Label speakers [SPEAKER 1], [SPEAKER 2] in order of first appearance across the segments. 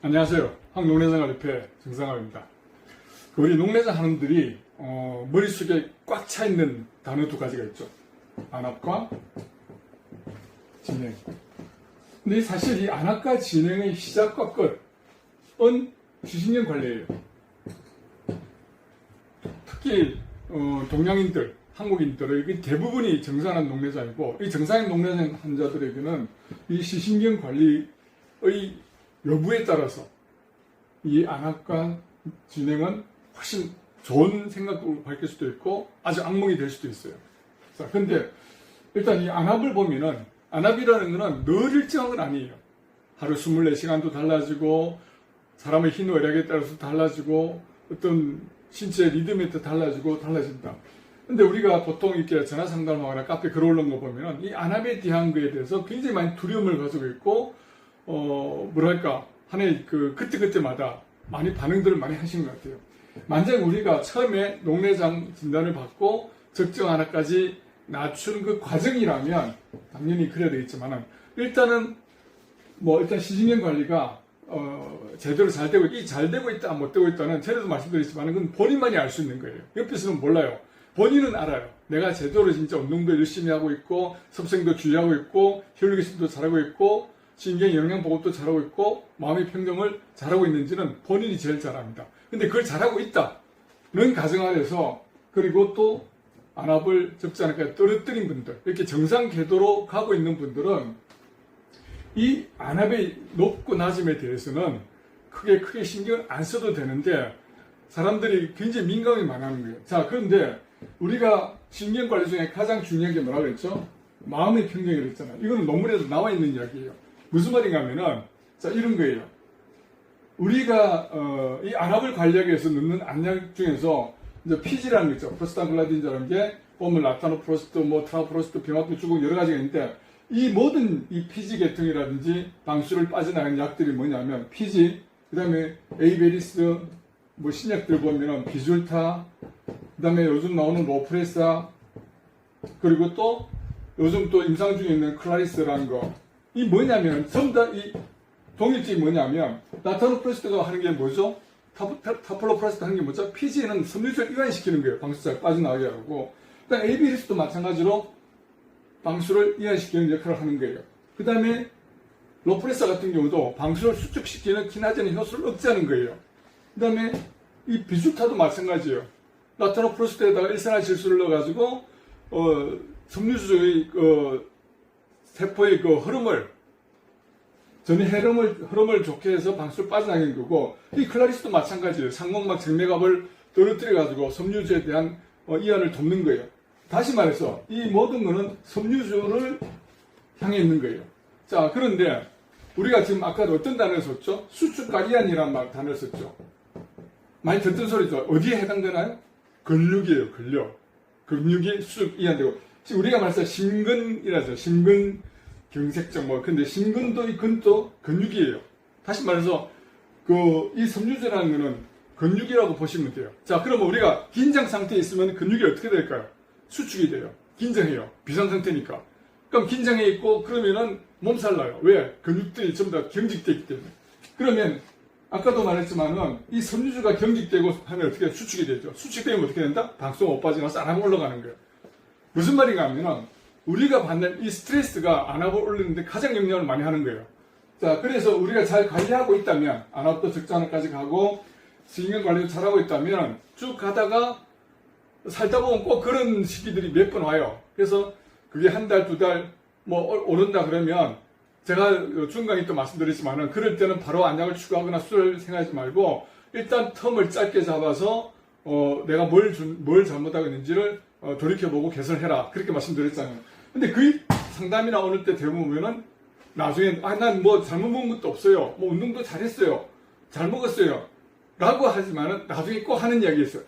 [SPEAKER 1] 안녕하세요. 한국농내생활협회 정상화입니다. 우리 농내장 하는들이 머릿속에 꽉 차 있는 단어 두 가지가 있죠. 안압과 진행. 근데 사실 이 안압과 진행의 시작과 끝은 시신경 관리예요. 특히 동양인들, 한국인들의 대부분이 정상한 농내장이고, 이 정상인 농내장 환자들에게는 이 시신경 관리의 여부에 따라서 이 안압과 진행은 훨씬 좋은 생각으로 밝힐 수도 있고 아주 악몽이 될 수도 있어요. 자, 근데 일단 이 안압을 보면은, 안압이라는 거는 늘 일정한 건 아니에요. 하루 24시간도 달라지고 사람의 희노애락에 따라서 달라지고 어떤 신체 리듬에 따라 달라진다. 근데 우리가 보통 이렇게 전화 상담하거나 카페 글 올린 거 보면은 이 안압에 대한 거에 대해서 굉장히 많이 두려움을 가지고 있고 뭐랄까, 한 해 그때마다 많이 반응들을 많이 하시는 것 같아요. 만약 우리가 처음에 농내장 진단을 받고 적정 안압까지 낮춘 그 과정이라면 당연히 그래야 되겠지만은, 일단 시신경 관리가 제대로 잘 되고 있다, 못 되고 있다는 전에도 말씀드렸지만은 그건 본인만이 알 수 있는 거예요. 옆에서는 몰라요. 본인은 알아요. 내가 제대로 진짜 운동도 열심히 하고 있고, 섭생도 주의하고 있고, 혈류개심도 잘하고 있고, 신경 영양보급도 잘하고 있고, 마음의 평정을 잘하고 있는지는 본인이 제일 잘 압니다. 근데 그걸 잘하고 있다는 가정 아래서, 그리고 또 안압을 적지 않게 떨어뜨린 분들, 이렇게 정상 궤도로 가고 있는 분들은 이 안압의 높고 낮음에 대해서는 크게 신경을 안 써도 되는데, 사람들이 굉장히 민감이 많아하는 거예요. 자, 그런데 우리가 신경 관리 중에 가장 중요한 게 뭐라고 했죠? 마음의 평정이라고 했잖아요. 이거는 논문에도 나와 있는 이야기예요. 무슨 말인가 하면은, 자, 이런 거예요. 우리가 이 안압을 관리하기 위해서 넣는 안약 중에서 이제 피지라는 거 있죠. 프로스탄글라딘이라는 게 보면 라타노프로스트, 트라우프로스트, 비마크 쭉 여러 가지가 있는데, 이 모든 이 피지 계통이라든지 방수를 빠져나가는 약들이 뭐냐면 피지, 그 다음에 에이베리스, 신약들 보면은 비줄타, 그 다음에 요즘 나오는 로프레사, 그리고 또 요즘 또 임상 중에 있는 클라리스라는 거. 이 뭐냐면 전부 다 이 동일점이 뭐냐면, 라타노프로스트가 하는 게 뭐죠? 타플로프로스트 하는 게 뭐죠? 피지는 섬유질을 이완시키는 거예요. 방수 잘 빠져나가게 하고. 그다음 에이비리스도 마찬가지로 방수를 이완시키는 역할을 하는 거예요. 그 다음에 로프레사 같은 경우도 방수를 수축시키는 키나제는 효소를 억제하는 거예요. 그 다음에 이 비주타도 마찬가지예요. 라타노프로스트에다가 일산화질소를 넣어가지고 섬유주의 세포의 전이 흐름을 좋게 해서 방수를 빠져나가는 거고, 이 클라리스도 마찬가지예요. 상공막 정맥압을 떨어뜨려가지고 섬유주에 대한 이완을 돕는 거예요. 다시 말해서 이 모든 거는 섬유주를 향해 있는 거예요. 자, 그런데 우리가 지금 아까도 어떤 단어를 썼죠? 수축과 이완이라는 단어를 썼죠. 많이 듣던 소리죠. 어디에 해당되나요? 근육이에요. 근육이 수축, 이완되고. 지금 우리가 말해서 심근이라죠. 심근경색증 근데 심근도 근도 근육이에요. 다시 말해서 이 섬유주라는 거는 근육이라고 보시면 돼요. 자, 그러면 우리가 긴장 상태에 있으면 근육이 어떻게 될까요? 수축이 돼요. 긴장해요. 비상 상태니까. 그럼 긴장해 있고 그러면은 몸살 나요. 왜? 근육들이 전부 다 경직되어 있기 때문에. 그러면 아까도 말했지만은 이 섬유주가 경직되고 하면 어떻게 수축이 되죠. 수축되면 어떻게 된다? 방수가 못 빠지면서 안압이 올라가는 거예요. 무슨 말인가 하면은 우리가 받는 이 스트레스가 안압을 올리는데 가장 영향을 많이 하는 거예요. 자, 그래서 우리가 잘 관리하고 있다면, 안압도 적정한까지 가고 신경 관리도 잘하고 있다면 쭉 가다가 살다 보면 꼭 그런 시기들이 몇 번 와요. 그래서 그게 한 달, 두 달 오른다 그러면, 제가 중간에 또 말씀드렸지만은 그럴 때는 바로 안약을 추가하거나 수술을 생각하지 말고 일단 텀을 짧게 잡아서 내가 뭘 잘못하고 있는지를 돌이켜보고 개선해라, 그렇게 말씀드렸잖아요. 근데 그 상담이나 오늘 때 대부분은 나중에 난 잘못 먹은 것도 없어요, 운동도 잘했어요, 잘 먹었어요 라고 하지만은 나중에 꼭 하는 이야기 있어요.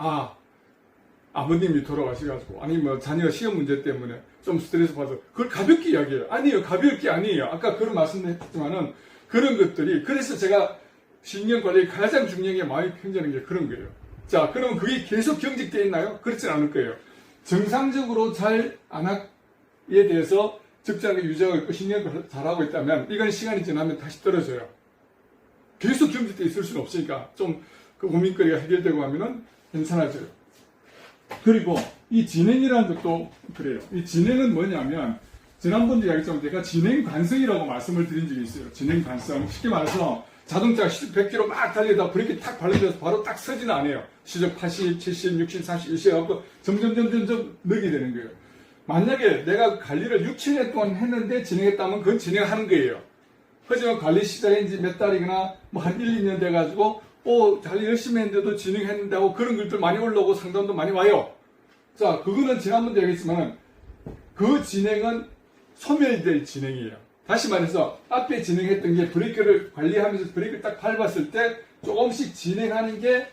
[SPEAKER 1] 아버님이 돌아가셔가지고, 아니 자녀 시험 문제 때문에 좀 스트레스 받아서, 그걸 가볍게 이야기해요. 아니에요, 가볍게 아니에요. 아까 그런 말씀도 했지만은 그런 것들이, 그래서 제가 신경 관리에 가장 중요한 게 마음이 평정하는 게 그런 거예요. 자, 그러면 그게 계속 경직되어 있나요? 그렇진 않을 거예요. 정상적으로 잘 안압에 대해서 적절하게 유지하고 있고 신경을 잘하고 있다면, 이건 시간이 지나면 다시 떨어져요. 계속 경직돼 있을 수는 없으니까 좀 그 고민거리가 해결되고 하면은 괜찮아져요. 그리고 이 진행이라는 것도 그래요. 이 진행은 뭐냐면 지난번에 이야기했지만 제가 진행 관성이라고 말씀을 드린 적이 있어요. 진행 관성. 쉽게 말해서 자동차가 100km 막 달리다 브레이크 탁 발라져서 바로 딱 서지는 않아요. 시속 80, 70, 60, 40 이렇게 해갖고 점점 느게 되는 거예요. 만약에 내가 관리를 6, 7년 동안 했는데 진행했다면 그건 진행하는 거예요. 하지만 관리 시작한 지 몇 달이거나 뭐 한 1, 2년 돼가지고 관리 열심히 했는데도 진행했는데 하고 그런 글들 많이 올라오고 상담도 많이 와요. 자, 그거는 지난번에 얘기했지만은 그 진행은 소멸될 진행이에요. 다시 말해서 앞에 진행했던 게 브레이크를 관리하면서 브레이크를 딱 밟았을 때 조금씩 진행하는 게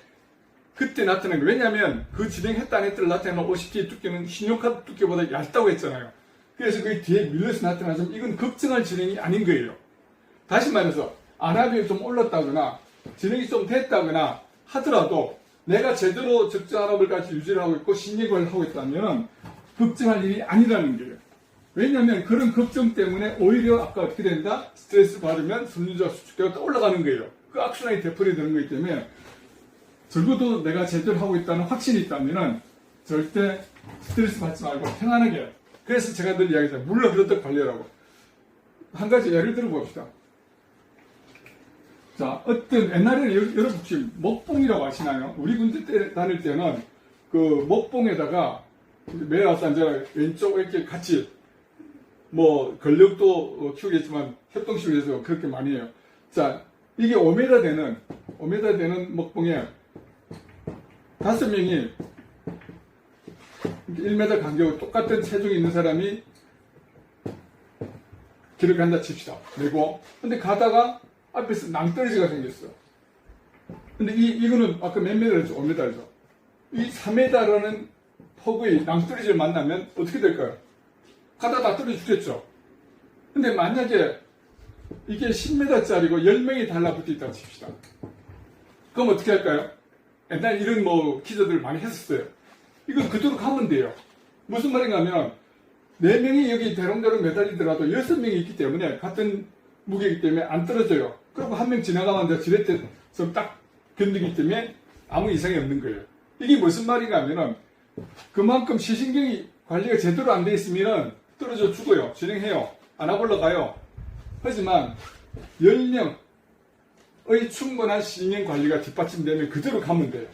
[SPEAKER 1] 그때 나타나는 거예요. 왜냐하면 그 진행했다 안 했다를 나타내는 OCT 두께는 신용카드 두께보다 얇다고 했잖아요. 그래서 그 뒤에 밀려서 나타나지만 이건 걱정할 진행이 아닌 거예요. 다시 말해서 안압이 좀 올랐다거나 진행이 좀 됐다거나 하더라도 내가 제대로 적정 안압을 같이 유지를 하고 있고 신경을 하고 있다면 걱정할 일이 아니라는 거예요. 왜냐하면 그런 걱정 때문에 오히려 아까 어떻게 된다? 스트레스 받으면 섬유지와 수축되고 또 올라가는 거예요. 그 악순환이 되풀이 되는 거기 때문에 적어도 내가 제대로 하고 있다는 확신이 있다면 절대 스트레스 받지 말고 편안하게. 그래서 제가 늘 이야기하잖아요. 물론 그렇다 관리하라고. 한 가지 예를 들어 봅시다. 자, 어떤 옛날에는 여러분 혹시 목봉이라고 아시나요? 우리 군대 때 다닐 때는 그 목봉에다가 매일 와서 앉아 왼쪽 이렇게 같이 뭐 근력도 키우겠지만 협동식으로 해서 그렇게 많이 해요. 자, 이게 5m 되는 목봉에 5명이 1m 간격으로 똑같은 체중이 있는 사람이 길을 간다 칩시다. 내고 근데 가다가 앞에서 낭떠러지가 생겼어. 근데 이거는 아까 몇 m죠? 5m죠. 이 3m라는 폭의 낭떠러지를 만나면 어떻게 될까요? 가다 다 떨어져 죽겠죠. 근데 만약에 이게 10m짜리고 10명이 달라붙어 있다고 칩시다. 그럼 어떻게 할까요? 옛날에 이런 뭐 퀴즈들 많이 했었어요. 이건 그대로 가면 돼요. 무슨 말인가 하면 4명이 여기 대롱대롱 매달리더라도 6명이 있기 때문에 같은 무게이기 때문에 안 떨어져요. 그리고 한 명 지나가면 지렛대서 딱 견디기 때문에 아무 이상이 없는 거예요. 이게 무슨 말인가 하면은 그만큼 시신경이 관리가 제대로 안 돼 있으면 떨어져 죽어요. 진행해요. 안압 올라가요. 하지만 10명의 충분한 시신경 관리가 뒷받침되면 그대로 가면 돼요.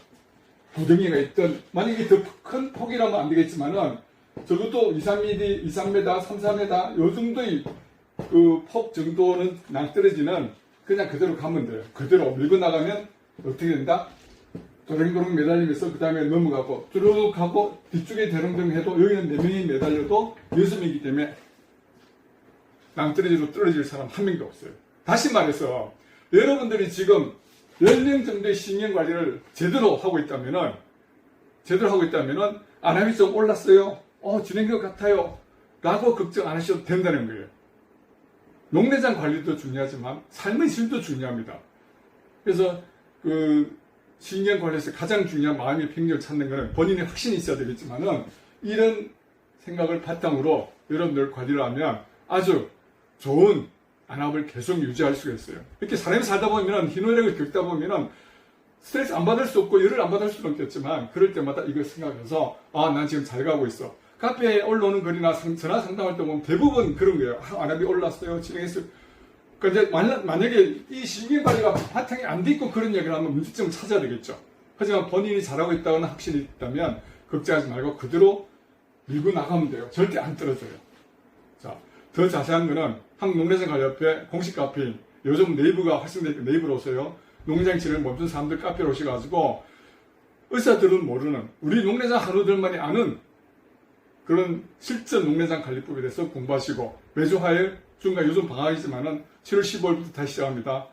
[SPEAKER 1] 구덩이가 있든 만약에 더 큰 폭이라면 안 되겠지만은 적어도 2, 3m, 3m, 4m 요 정도의 그 폭 정도는 낭떠러지는 그냥 그대로 가면 돼요. 그대로 밀고 나가면 어떻게 된다? 도랭도랭 매달리면서 그 다음에 넘어가고 쭉 가고 뒤쪽에 대롱대롱 해도 여기는 4명이 매달려도 6명이기 때문에 낭떠러지로 떨어질 사람 한 명도 없어요. 다시 말해서 여러분들이 지금 10명 정도의 신경 관리를 제대로 하고 있다면은 안압이 좀 올랐어요. 진행된 것 같아요. 라고 걱정 안 하셔도 된다는 거예요. 녹내장 관리도 중요하지만 삶의 질도 중요합니다. 그래서 그 신경 관리에서 가장 중요한 마음의 평정을 찾는 것은 본인의 확신이 있어야 되겠지만은 이런 생각을 바탕으로 여러분들 관리를 하면 아주 좋은 안압을 계속 유지할 수가 있어요. 이렇게 사람이 살다 보면 희노애락을 겪다 보면 스트레스 안 받을 수 없고 열을 안 받을 수는 없겠지만 그럴 때마다 이걸 생각해서 난 지금 잘 가고 있어. 카페에 올라오는 글이나 전화 상담할 때 보면 대부분 그런 거예요. 안압이 올랐어요. 진행했어요. 그런데 만약에 이 신경 관리가 바탕이 안 돼 있고 그런 얘기를 하면 문제점을 찾아야 되겠죠. 하지만 본인이 잘하고 있다거나 확신이 있다면 걱정하지 말고 그대로 밀고 나가면 돼요. 절대 안 떨어져요. 자, 더 자세한 거는 한국농내장관리협회 공식 카페인 요즘 네이버가 활성되니까 네이버로 오세요. 농내장 치료를 멈춘 사람들 카페로 오셔가지고 의사들은 모르는 우리 농내장 한우들만이 아는 그런 실전 농내장 관리법에 대해서 공부하시고 매주 화요일 중간 요즘 방학이지만은 7월 15일부터 다시 시작합니다.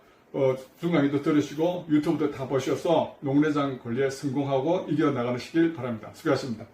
[SPEAKER 1] 중간에도 들으시고 유튜브도 다 보셔서 농내장 관리에 성공하고 이겨나가시길 바랍니다. 수고하셨습니다.